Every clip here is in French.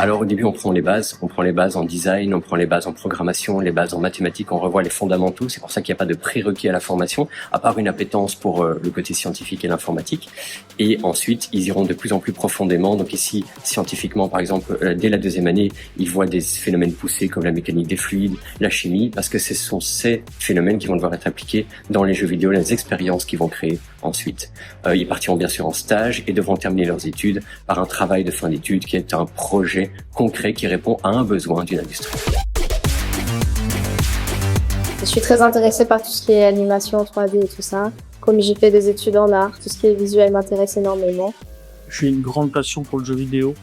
Alors au début, on prend les bases en design, on prend les bases en programmation, les bases en mathématiques, on revoit les fondamentaux. C'est pour ça qu'il n'y a pas de prérequis à la formation, à part une appétence pour le côté scientifique et l'informatique. Et ensuite, ils iront de plus en plus profondément. Donc ici, scientifiquement, par exemple, dès la deuxième année, ils voient des phénomènes poussés comme la mécanique des fluides, la chimie, parce que ce sont ces phénomènes qui vont devoir être appliqués dans les jeux vidéo, les expériences qu'ils vont créer ensuite. Ils partiront bien sûr en stage et devront terminer leurs études par un travail de fin d'études qui est un projet concret qui répond à un besoin d'une industrie. Je suis très intéressée par tout ce qui est animation 3D et tout ça. Comme j'ai fait des études en art, tout ce qui est visuel m'intéresse énormément. J'ai une grande passion pour le jeu vidéo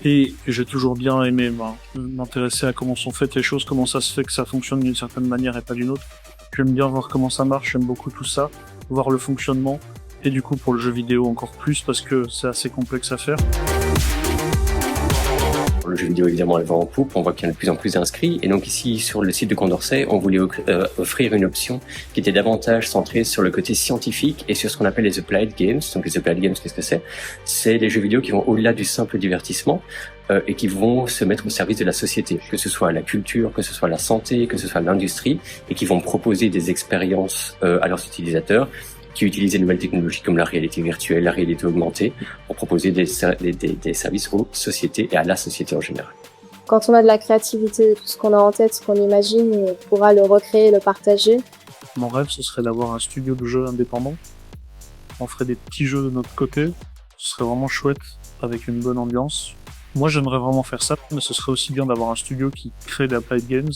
et j'ai toujours bien aimé m'intéresser à comment sont faites les choses, comment ça se fait que ça fonctionne d'une certaine manière et pas d'une autre. J'aime bien voir comment ça marche, j'aime beaucoup tout ça, voir le fonctionnement et du coup pour le jeu vidéo encore plus parce que c'est assez complexe à faire. Le jeu vidéo, évidemment, elle va en poupe. On voit qu'il y en a de plus en plus d'inscrits. Et donc ici, sur le site de Condorcet, on voulait offrir une option qui était davantage centrée sur le côté scientifique et sur ce qu'on appelle les applied games. Donc les applied games, qu'est-ce que c'est? C'est des jeux vidéo qui vont au-delà du simple divertissement et qui vont se mettre au service de la société, que ce soit la culture, que ce soit la santé, que ce soit l'industrie, et qui vont proposer des expériences à leurs utilisateurs qui utilisent les nouvelles technologies comme la réalité virtuelle, la réalité augmentée, pour proposer des services aux sociétés et à la société en général. Quand on a de la créativité, tout ce qu'on a en tête, ce qu'on imagine, on pourra le recréer, le partager. Mon rêve, ce serait d'avoir un studio de jeux indépendant. On ferait des petits jeux de notre côté. Ce serait vraiment chouette, avec une bonne ambiance. Moi, j'aimerais vraiment faire ça, mais ce serait aussi bien d'avoir un studio qui crée des applied games.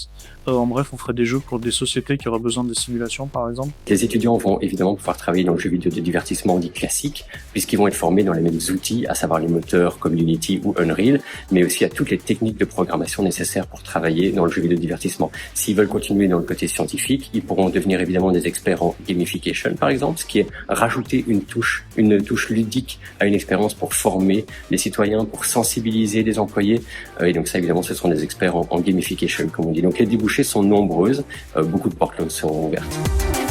En bref, on ferait des jeux pour des sociétés qui auraient besoin de simulations, par exemple. Les étudiants vont évidemment pouvoir travailler dans le jeu vidéo de divertissement dit classique, puisqu'ils vont être formés dans les mêmes outils, à savoir les moteurs comme Unity ou Unreal, mais aussi à toutes les techniques de programmation nécessaires pour travailler dans le jeu vidéo de divertissement. S'ils veulent continuer dans le côté scientifique, ils pourront devenir évidemment des experts en gamification, par exemple, ce qui est rajouter une touche ludique à une expérience pour former les citoyens, pour sensibiliser les employés. Et donc ça, évidemment, ce seront des experts en gamification, comme on dit. Donc les débouchés sont nombreuses. Beaucoup de portes seront ouvertes.